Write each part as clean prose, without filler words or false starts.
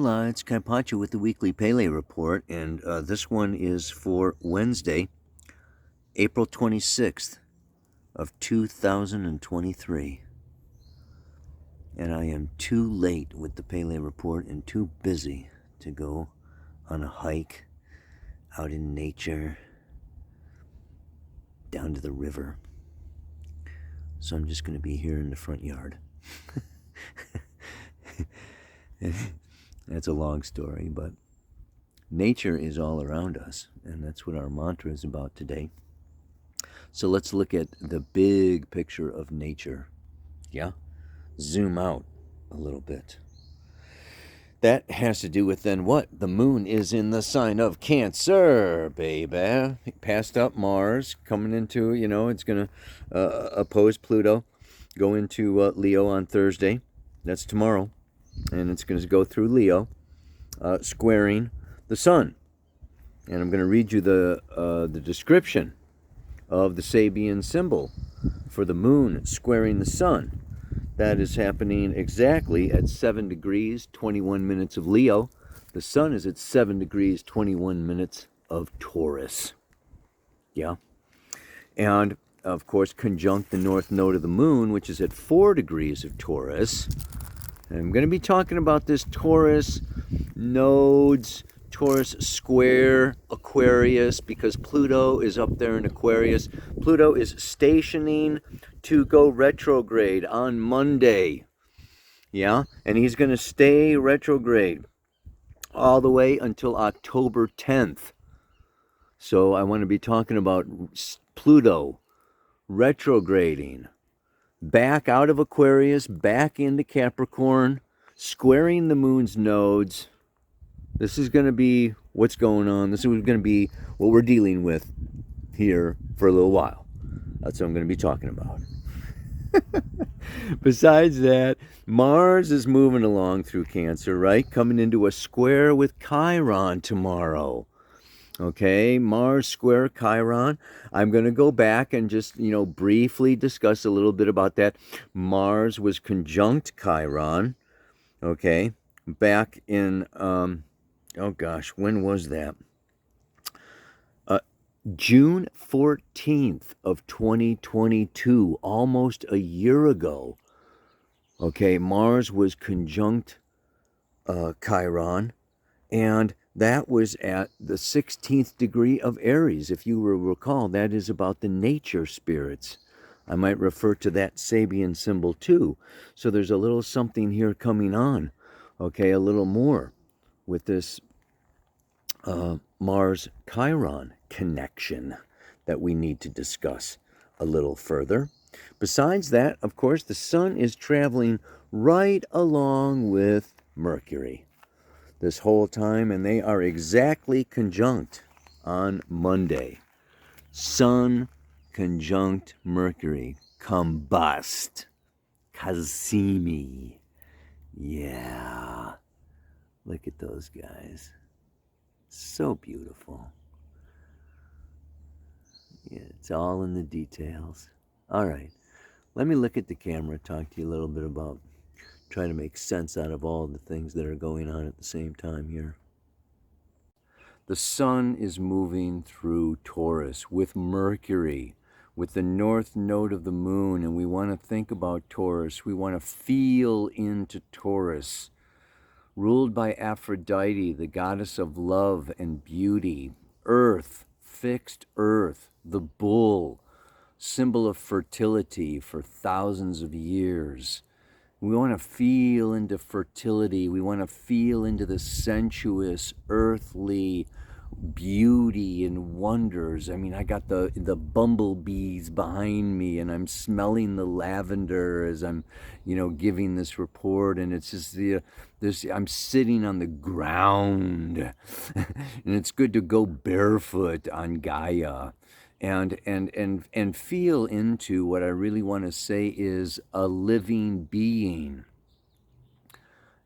Hola, it's Carpaccio with the Weekly Pele Report, and this one is for Wednesday, April 26th of 2023. And I am too late with the Pele Report and too busy to go on a hike out in nature down to the river. So I'm just going to be here in the front yard. That's a long story, but nature is all around us, and that's what our mantra is about today. So let's look at the big picture of nature. Yeah? Zoom out a little bit. That has to do with then what? The moon is in the sign of Cancer, baby. Passed up Mars, coming into, it's going to oppose Pluto, go into Leo on Thursday. That's tomorrow. And it's going to go through Leo, squaring the sun. And I'm going to read you the description of the Sabian symbol for the moon squaring the sun. That is happening exactly at 7 degrees, 21 minutes of Leo. The sun is at 7 degrees, 21 minutes of Taurus. Yeah. And, of course, conjunct the north node of the moon, which is at 4 degrees of Taurus. And I'm going to be talking about this Taurus nodes, Taurus square Aquarius, because Pluto is up there in Aquarius. Pluto is stationing to go retrograde on Monday. Yeah, and he's going to stay retrograde all the way until October 10th. So I want to be talking about Pluto retrograding back out of Aquarius, back into Capricorn, squaring the moon's nodes. This is going to be what's going on. This is going to be what we're dealing with here for a little while. That's what I'm going to be talking about. Besides that, Mars is moving along through Cancer, right? Coming into a square with Chiron tomorrow. Okay, Mars square Chiron. I'm going to go back and just, briefly discuss a little bit about that. Mars was conjunct Chiron, okay, back in, when was that? June 14th of 2022, almost a year ago. Okay, Mars was conjunct Chiron, and that was at the 16th degree of Aries. If you will recall, that is about the nature spirits. I might refer to that Sabian symbol too. So there's a little something here coming on, okay, a little more with this Mars-Chiron connection that we need to discuss a little further. Besides that, of course, the sun is traveling right along with Mercury this whole time, and they are exactly conjunct on Monday. Sun conjunct Mercury. Combust. Cassimi. Yeah. Look at those guys. So beautiful. Yeah, it's all in the details. All right. Let me look at the camera, talk to you a little bit about trying to make sense out of all the things that are going on at the same time here. The sun is moving through Taurus with Mercury, with the north node of the moon, and we want to think about Taurus. We want to feel into Taurus, ruled by Aphrodite, the goddess of love and beauty. Earth, fixed earth, the bull, symbol of fertility for thousands of years. We want to feel into fertility. We want to feel into the sensuous, earthly beauty and wonders. I mean, I got the bumblebees behind me, and I'm smelling the lavender as I'm, giving this report, and it's just I'm sitting on the ground, and it's good to go barefoot on Gaia. And feel into what I really want to say is a living being.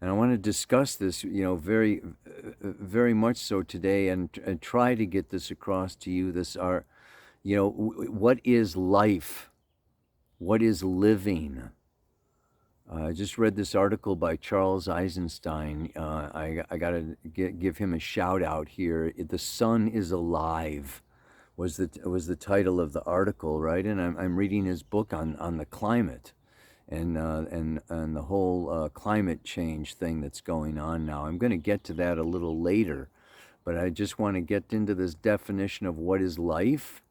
And I want to discuss this, very, very much so today, and try to get this across to you. What is life? What is living? I just read this article by Charles Eisenstein. I got to give him a shout out here. The sun is alive was the title of the article, right? And I'm reading his book on the climate and the whole climate change thing that's going on now. I'm going to get to that a little later, but I just want to get into this definition of what is life.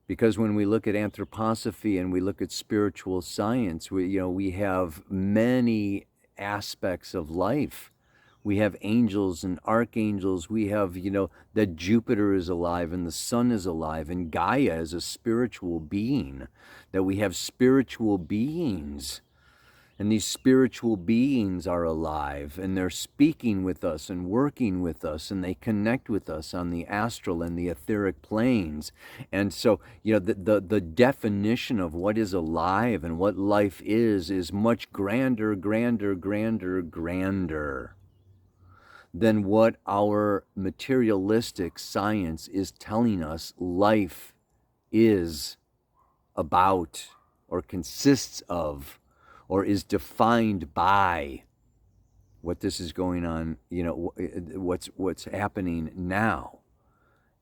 Because when we look at anthroposophy and we look at spiritual science, we have many aspects of life. We have angels and archangels. We have, that Jupiter is alive and the sun is alive and Gaia is a spiritual being, that we have spiritual beings. And these spiritual beings are alive and they're speaking with us and working with us, and they connect with us on the astral and the etheric planes. And so, the definition of what is alive and what life is much grander than what our materialistic science is telling us life is about or consists of, or is defined by. What this is going on, what's happening now.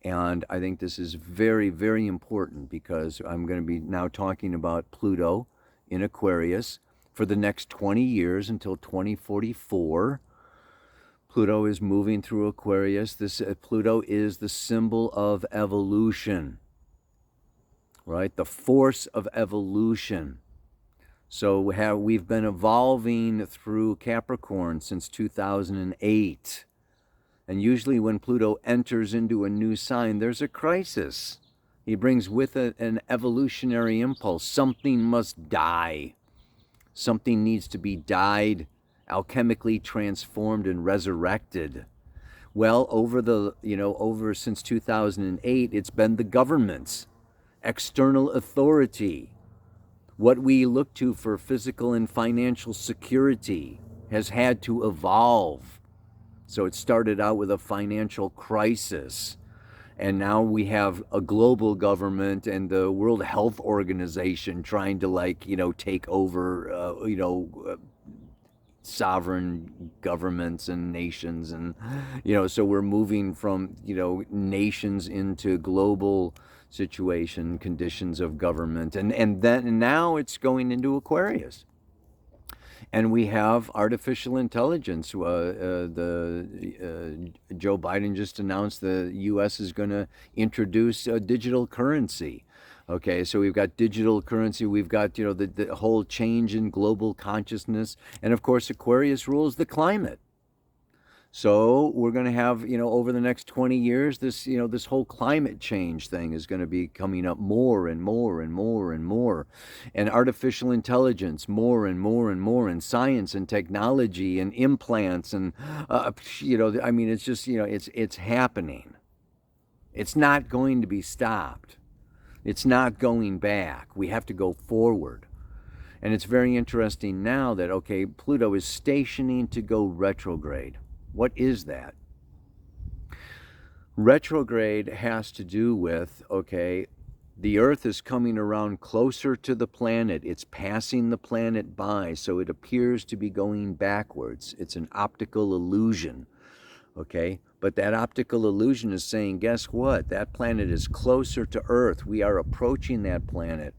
And I think this is very, very important, because I'm going to be now talking about Pluto in Aquarius for the next 20 years until 2044. Pluto is moving through Aquarius. Pluto is the symbol of evolution, right? The force of evolution. So we've been evolving through Capricorn since 2008. And usually when Pluto enters into a new sign, there's a crisis. He brings with it an evolutionary impulse. Something must die. Something needs to be dyed, alchemically transformed and resurrected. Well, over since 2008, it's been the government's external authority. What we look to for physical and financial security has had to evolve. So it started out with a financial crisis, and now we have a global government and the World Health Organization trying to take over sovereign governments and nations, and so we're moving from nations into global situation, conditions of government, and then now it's going into Aquarius, and we have artificial intelligence. Joe Biden just announced the U.S. is going to introduce a digital currency. Okay, so we've got digital currency, we've got the whole change in global consciousness, and of course Aquarius rules the climate. So we're going to have, over the next 20 years, this whole climate change thing is going to be coming up more and more and more and more. And artificial intelligence, more and more and more, and science and technology and implants and, it's just, it's happening. It's not going to be stopped. It's not going back. We have to go forward. And it's very interesting now that, Pluto is stationing to go retrograde. What is that? Retrograde has to do with, the Earth is coming around closer to the planet. It's passing the planet by, so it appears to be going backwards. It's an optical illusion, But that optical illusion is saying, guess what? That planet is closer to Earth. We are approaching that planet.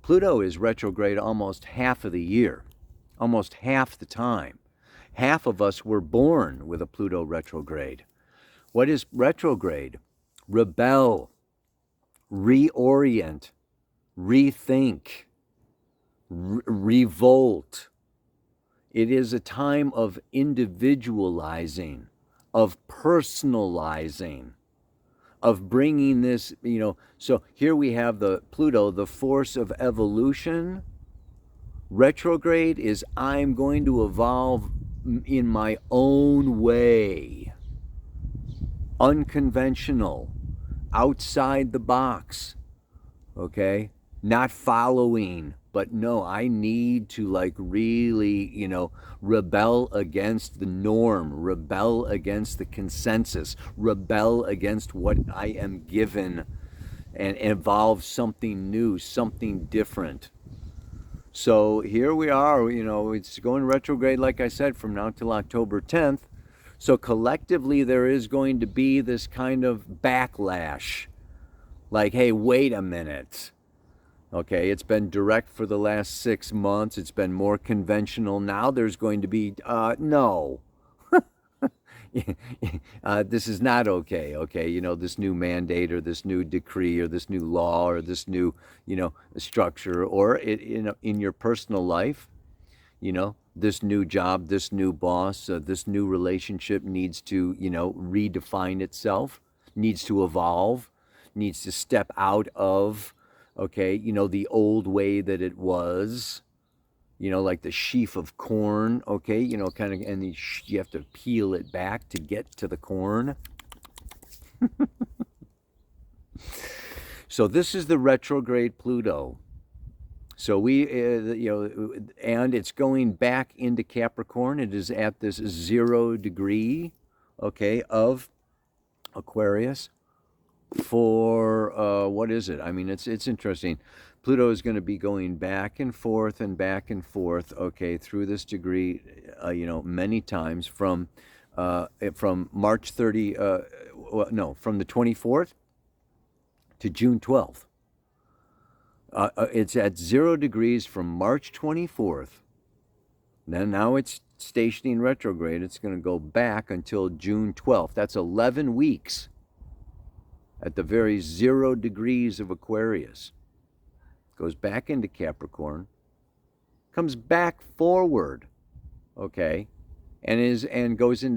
Pluto is retrograde almost half of the year, almost half the time. Half of us were born with a Pluto retrograde. What is retrograde? Rebel, reorient, rethink, revolt. It is a time of individualizing, of personalizing, of bringing this, so here we have the Pluto, the force of evolution. Retrograde is I'm going to evolve in my own way, unconventional, outside the box, not following, but no, I need to really, rebel against the norm, rebel against the consensus, rebel against what I am given, and evolve something new, something different. So here we are, it's going retrograde, like I said, from now till October 10th. So collectively, there is going to be this kind of backlash. Like, hey, wait a minute. Okay, it's been direct for the last 6 months. It's been more conventional. Now there's going to be, no. This is not okay. Okay, this new mandate or this new decree or this new law or this new, structure, or in your personal life, this new job, this new boss, this new relationship needs to, redefine itself, needs to evolve, needs to step out of, okay, the old way that it was, like the sheaf of corn, okay, kind of, and you have to peel it back to get to the corn. So this is the retrograde Pluto. So and it's going back into Capricorn. It is at this 0 degree, okay, of Aquarius for what is it? I mean, it's interesting. Pluto is going to be going back and forth and back and forth, okay, through this degree, many times from March 30, from the 24th to June 12th. It's at 0 degrees from March 24th. Then now it's stationing retrograde. It's going to go back until June 12th. That's 11 weeks at the very 0 degrees of Aquarius. Goes back into Capricorn, comes back forward, okay, and goes in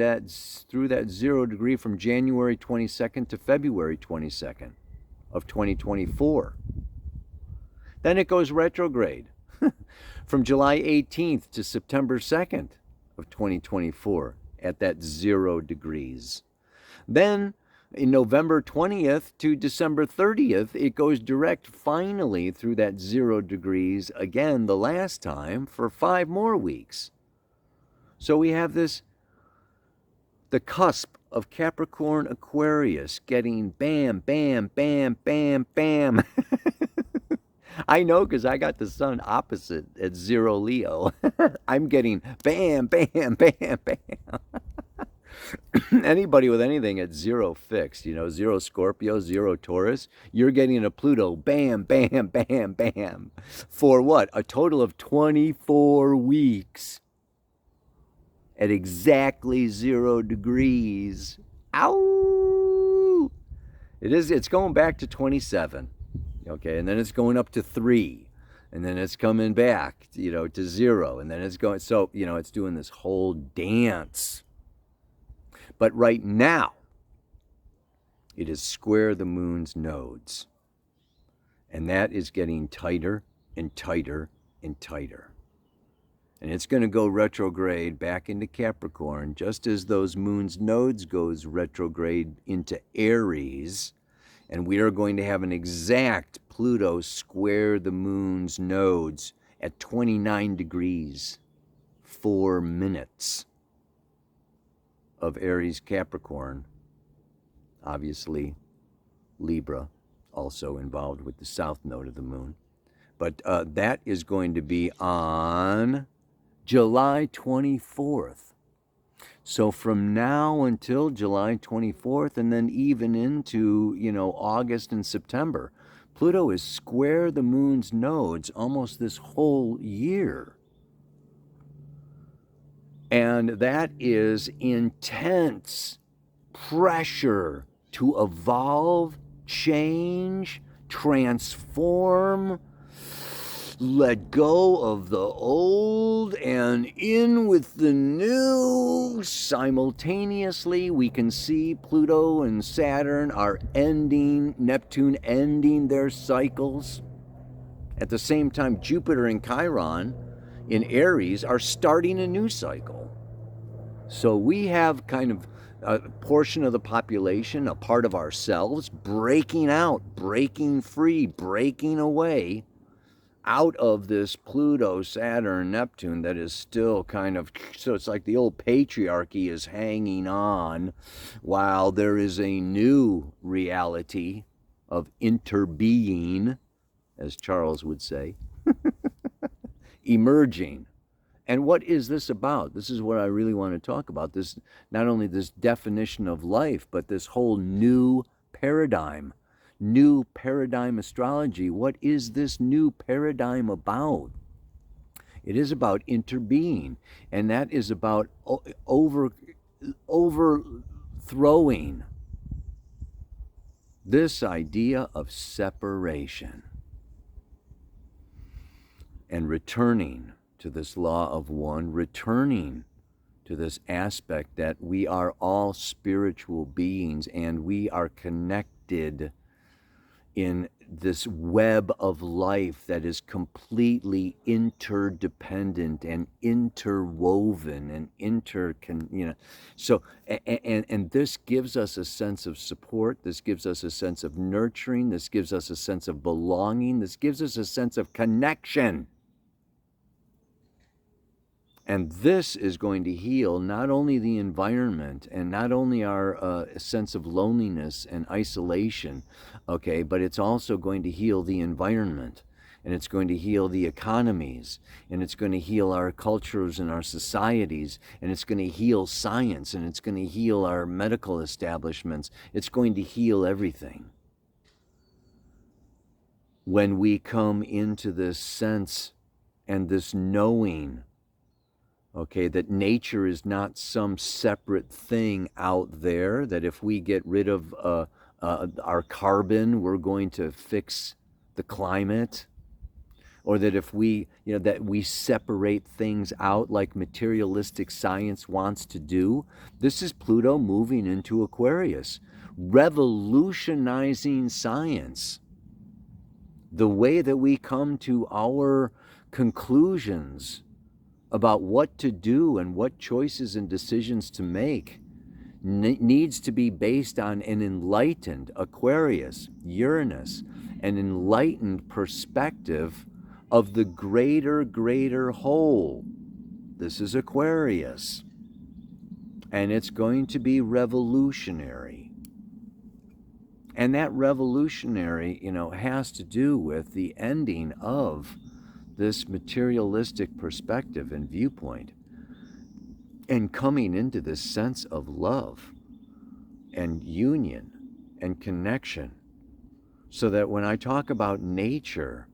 through that 0 degree from January 22nd to February 22nd of 2024. Then it goes retrograde from July 18th to September 2nd of 2024 at that 0 degrees. Then in November 20th to December 30th, it goes direct finally through that 0 degrees again the last time for 5 more weeks. So we have the cusp of Capricorn Aquarius getting bam, bam, bam, bam, bam. I know because I got the sun opposite at 0 Leo. I'm getting bam, bam, bam, bam. Anybody with anything at 0 fixed, 0 Scorpio, 0 Taurus, you're getting a Pluto bam, bam, bam, bam. For what? A total of 24 weeks at exactly 0 degrees. Ow! It's going back to 27. Okay, and then it's going up to 3, and then it's coming back, to 0, and then it's going, so, it's doing this whole dance. But right now, it is square the moon's nodes, and that is getting tighter and tighter and tighter. And it's going to go retrograde back into Capricorn, just as those moon's nodes goes retrograde into Aries. And we are going to have an exact Pluto square the moon's nodes at 29 degrees, 4 minutes of Aries Capricorn. Obviously, Libra also involved with the south node of the moon. But that is going to be on July 24th. So from now until July 24th, and then even into, August and September, Pluto is square the moon's nodes almost this whole year. And that is intense pressure to evolve, change, transform, let go of the old and in with the new. Simultaneously, we can see Pluto and Saturn are ending, Neptune ending their cycles. At the same time, Jupiter and Chiron in Aries are starting a new cycle. So we have kind of a portion of the population, a part of ourselves, breaking out, breaking free, breaking away out of this Pluto, Saturn, Neptune that is still kind of, so it's like the old patriarchy is hanging on while there is a new reality of interbeing, as Charles would say. emerging. And what is this about? This is what I really want to talk about. This, not only this definition of life, but this whole new paradigm astrology. What is this new paradigm about? It is about interbeing, and that is about overthrowing this idea of separation and returning to this law of one, returning to this aspect that we are all spiritual beings and we are connected in this web of life that is completely interdependent and interwoven and so and this gives us a sense of support, this gives us a sense of nurturing, this gives us a sense of belonging, this gives us a sense of connection. And this is going to heal not only the environment and not only our sense of loneliness and isolation, okay, but it's also going to heal the environment, and it's going to heal the economies, and it's going to heal our cultures and our societies, and it's going to heal science, and it's going to heal our medical establishments. It's going to heal everything. When we come into this sense and this knowing, okay, that nature is not some separate thing out there, that if we get rid of our carbon, we're going to fix the climate, or that if we, that we separate things out like materialistic science wants to do. This is Pluto moving into Aquarius, revolutionizing science. The way that we come to our conclusions about what to do and what choices and decisions to make needs to be based on an enlightened Aquarius, Uranus, an enlightened perspective of the greater whole. This is Aquarius, and it's going to be revolutionary. And that revolutionary, has to do with the ending of this materialistic perspective and viewpoint, and coming into this sense of love and union and connection. So that when I talk about nature,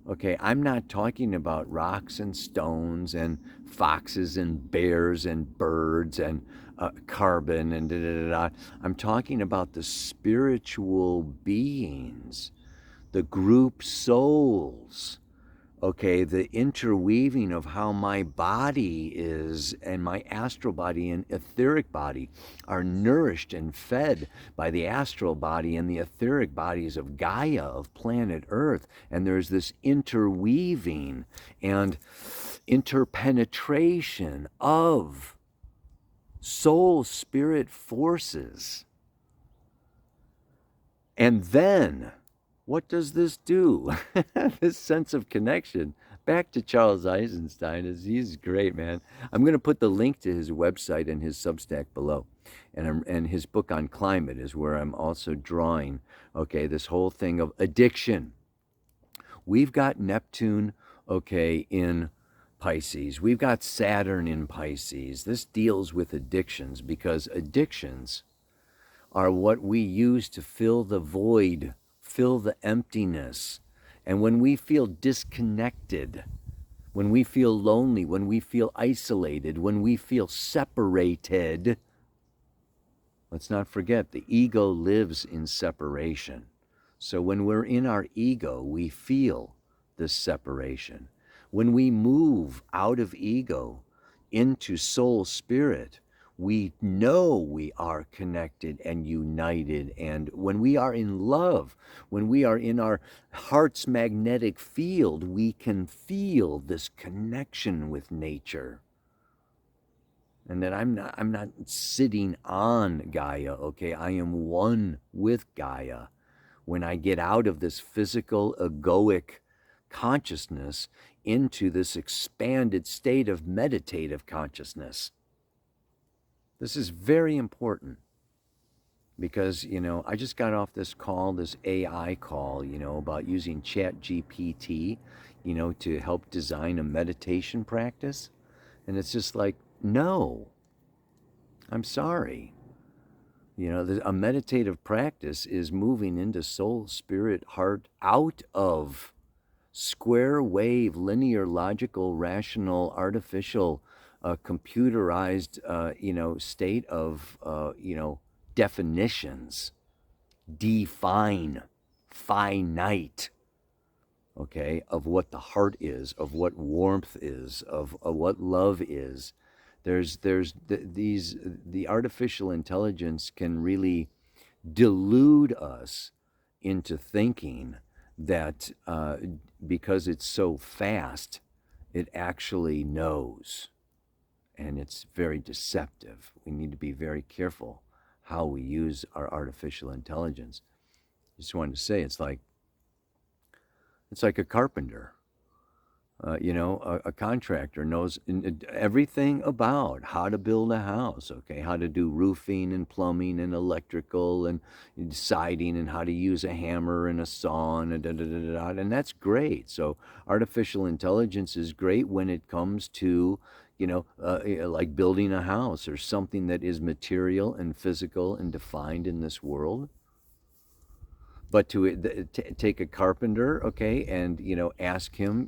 okay, I'm not talking about rocks and stones and foxes and bears and birds and carbon and da-da-da-da. I'm talking about the spiritual beings, the group souls, okay, the interweaving of how my body is and my astral body and etheric body are nourished and fed by the astral body and the etheric bodies of Gaia, of planet Earth. And there's this interweaving and interpenetration of soul spirit forces. And then what does this do? This sense of connection. Back to Charles Eisenstein, he's great, man. I'm going to put the link to his website and his Substack below. And his book on climate is where I'm also drawing, okay, this whole thing of addiction. We've got Neptune, okay, in Pisces. We've got Saturn in Pisces. This deals with addictions, because addictions are what we use to fill the void, fill the emptiness. And when we feel disconnected, when we feel lonely, when we feel isolated, when we feel separated, let's not forget the ego lives in separation. So when we're in our ego, we feel this separation. When we move out of ego into soul spirit, we know we are connected and united. And when we are in love, when we are in our heart's magnetic field, we can feel this connection with nature. And that I'm not sitting on Gaia, okay? I am one with Gaia. When I get out of this physical, egoic consciousness into this expanded state of meditative consciousness. This is very important. because, I just got off this call, this AI call, about using Chat GPT, to help design a meditation practice. And it's just like, no, I'm sorry. A meditative practice is moving into soul, spirit, heart, out of square wave, linear, logical, rational, artificial, computerized, state of, definitions. Define, finite, okay, of what the heart is, of what warmth is, of what love is. The artificial intelligence can really delude us into thinking that because it's so fast, it actually knows. And it's very deceptive. We need to be very careful how we use our artificial intelligence. Just wanted to say it's like a carpenter. A contractor knows everything about how to build a house, okay, how to do roofing and plumbing and electrical and siding and how to use a hammer and a saw and and that's great. So artificial intelligence is great when it comes to, like building a house or something that is material and physical and defined in this world. But to take a carpenter, okay, and ask him,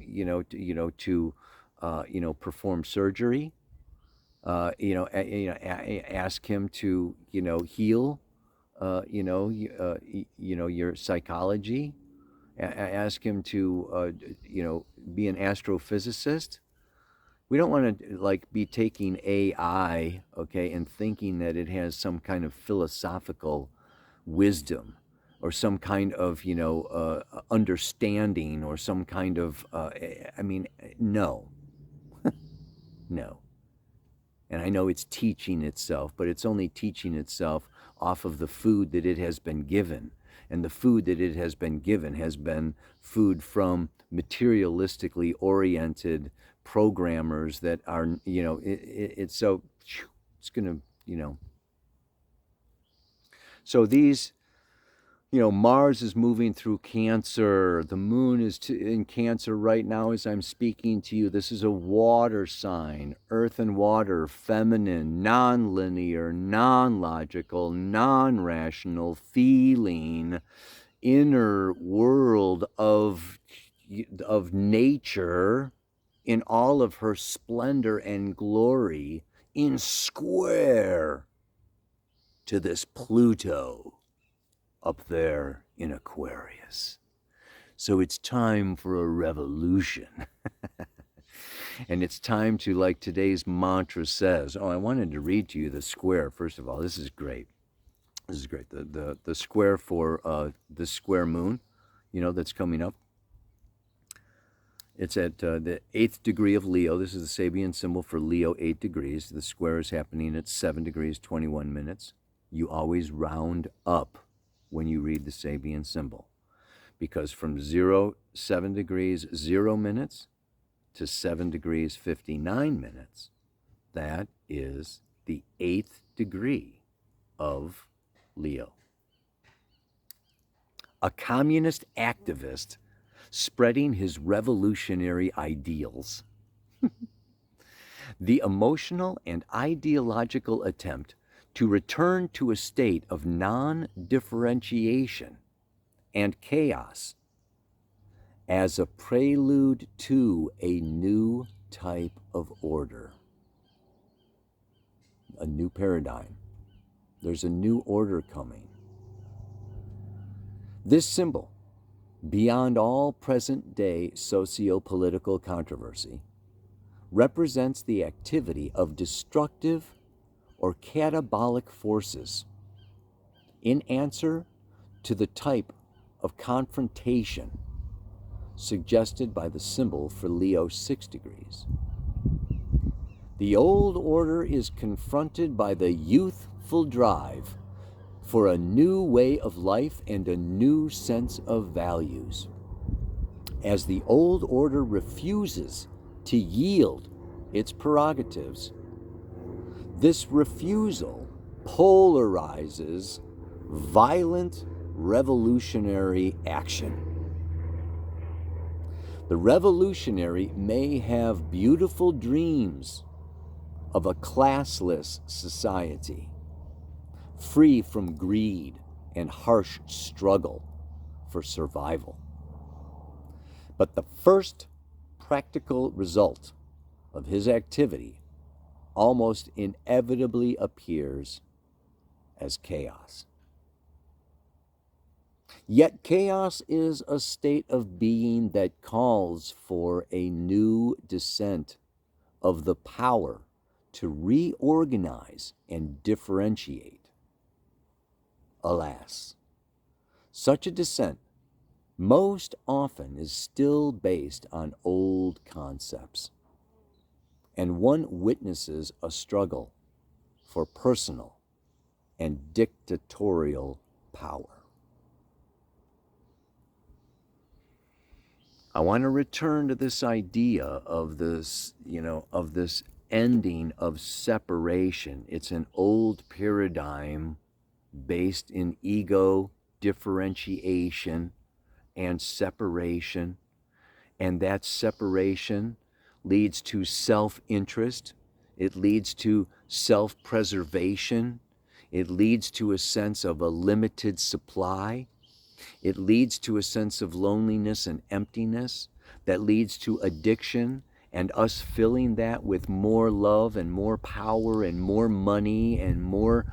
to perform surgery, ask him to heal, your psychology, ask him to be an astrophysicist. We don't want to like be taking AI, okay, and thinking that it has some kind of philosophical wisdom or some kind of understanding or some kind of no. No. And I know it's teaching itself, but it's only teaching itself off of the food that it has been given. And the food that it has been given has been food from materialistically oriented programmers that are, it's so, it's going to, so these, Mars is moving through Cancer. The moon is in Cancer right now as I'm speaking to you. This is a water sign, earth and water, feminine, non-linear, non-logical, non-rational, feeling, inner world of nature in all of her splendor and glory in square to this Pluto up there in Aquarius. So it's time for a revolution. And it's time to, like today's mantra says, I wanted to read to you the square. First of all, this is great. This is great. The square for the square moon, that's coming up. It's at the 8th degree of Leo. This is the Sabian symbol for Leo, 8 degrees. The square is happening at 7 degrees, 21 minutes. You always round up when you read the Sabian symbol, because from 7 degrees 0 minutes to 7 degrees 59 minutes, that is the 8th degree of Leo. A communist activist spreading his revolutionary ideals. The emotional and ideological attempt to return to a state of non-differentiation and chaos as a prelude to a new type of order. A new paradigm. There's a new order coming. This symbol, beyond all present-day socio-political controversy, represents the activity of destructive or catabolic forces in answer to the type of confrontation suggested by the symbol for Leo 6 degrees. The old order is confronted by the youthful drive for a new way of life and a new sense of values. As the old order refuses to yield its prerogatives, this refusal polarizes violent revolutionary action. The revolutionary may have beautiful dreams of a classless society, free from greed and harsh struggle for survival. But the first practical result of his activity almost inevitably appears as chaos. Yet chaos is a state of being that calls for a new descent of the power to reorganize and differentiate. Alas, such a descent most often is still based on old concepts, and one witnesses a struggle for personal and dictatorial power. I want to return to this idea of this, of this ending of separation. It's an old paradigm based in ego, differentiation, and separation. And that separation leads to self-interest. It leads to self-preservation. It leads to a sense of a limited supply. It leads to a sense of loneliness and emptiness that leads to addiction, and us filling that with more love and more power and more money and more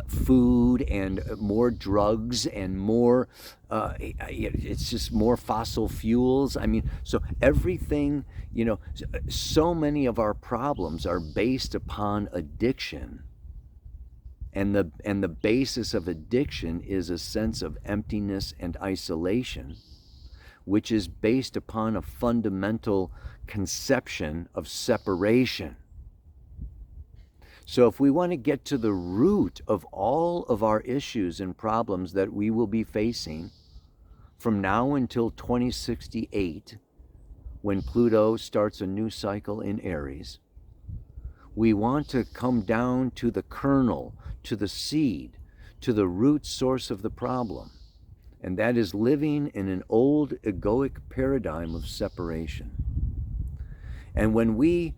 food and more drugs and more, it's just more fossil fuels. I mean, so everything, so many of our problems are based upon addiction. And the basis of addiction is a sense of emptiness and isolation, which is based upon a fundamental conception of separation. So if we want to get to the root of all of our issues and problems that we will be facing from now until 2068, when Pluto starts a new cycle in Aries, we want to come down to the kernel, to the seed, to the root source of the problem. And that is living in an old egoic paradigm of separation. And when we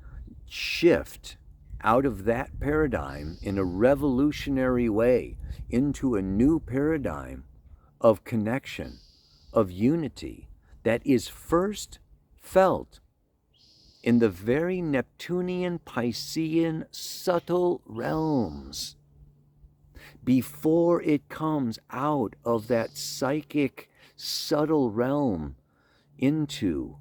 shift out of that paradigm in a revolutionary way into a new paradigm of connection, of unity, that is first felt in the very Neptunian, Piscean, subtle realms, before it comes out of that psychic, subtle realm into,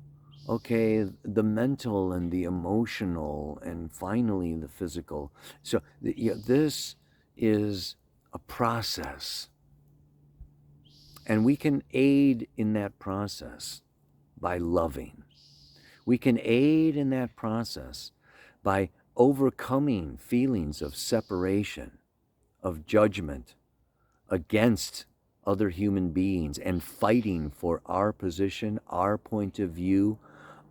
the mental and the emotional and finally the physical. So this is a process. And we can aid in that process by loving. We can aid in that process by overcoming feelings of separation, of judgment against other human beings, and fighting for our position, our point of view,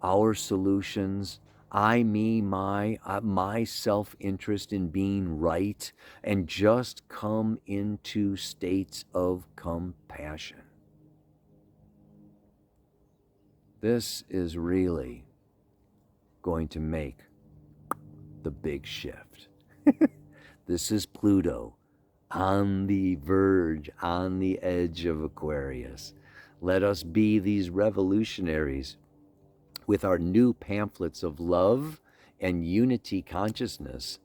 our solutions, I, me, my self-interest in being right, and just come into states of compassion. This is really going to make the big shift. This is Pluto on the verge, on the edge of Aquarius. Let us be these revolutionaries with our new pamphlets of love and unity consciousness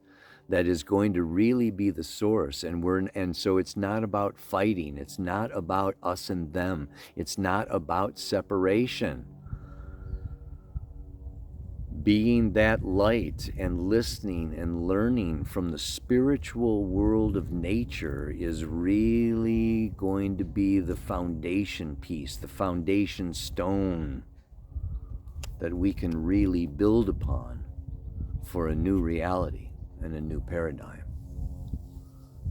that is going to really be the source. And so it's not about fighting. It's not about us and them. It's not about separation. Being that light and listening and learning from the spiritual world of nature is really going to be the foundation piece, the foundation stone that we can really build upon for a new reality and a new paradigm.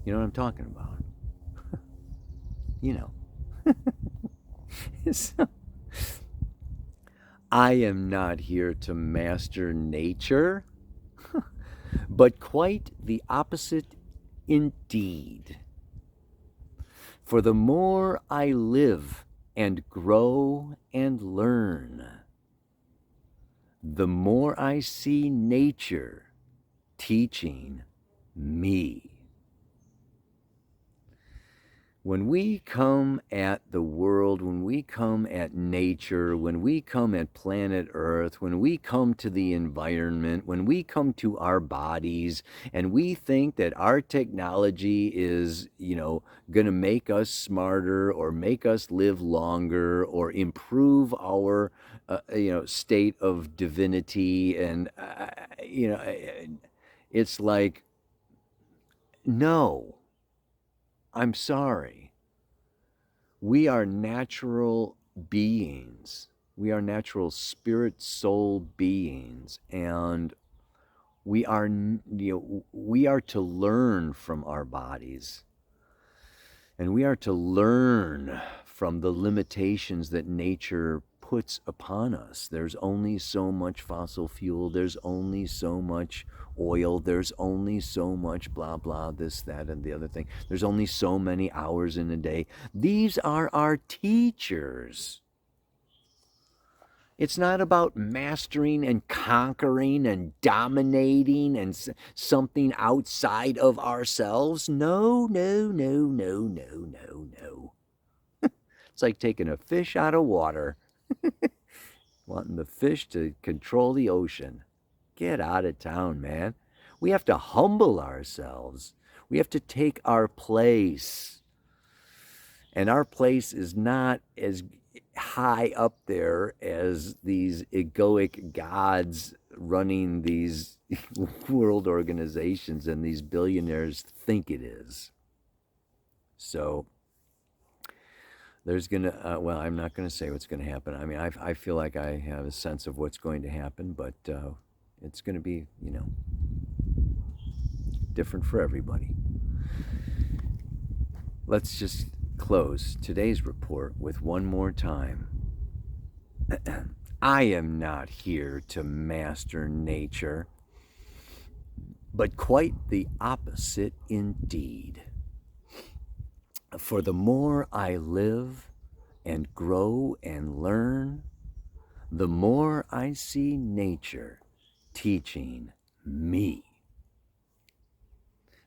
You know what I'm talking about? So, I am not here to master nature, but quite the opposite indeed. For the more I live and grow and learn, the more I see nature teaching me. When we come at the world, when we come at nature, when we come at planet Earth, when we come to the environment, when we come to our bodies, and we think that our technology is, going to make us smarter or make us live longer or improve our, state of divinity, and, it's like, no, I'm sorry. We are natural beings. We are natural spirit soul beings, and we are to learn from our bodies, and we are to learn from the limitations that nature puts upon us. There's only so much fossil fuel, there's only so much oil, there's only so much blah blah, this, that, and the other thing. There's only so many hours in a day. These are our teachers. It's not about mastering and conquering and dominating and something outside of ourselves. No, no, no, no, no, no, no. It's like taking a fish out of water, wanting the fish to control the ocean. Get out of town, man. We have to humble ourselves. We have to take our place. And our place is not as high up there as these egoic gods running these world organizations and these billionaires think it is. So there's going to, well, I'm not going to say what's going to happen. I mean, I feel like I have a sense of what's going to happen, but it's going to be, different for everybody. Let's just close today's report with one more time. I am not here to master nature, but quite the opposite indeed. For the more I live and grow and learn, the more I see nature teaching me.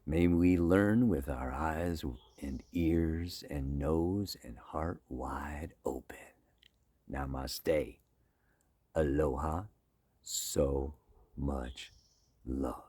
May we learn with our eyes and ears and nose and heart wide open. Namaste. Aloha. So much love.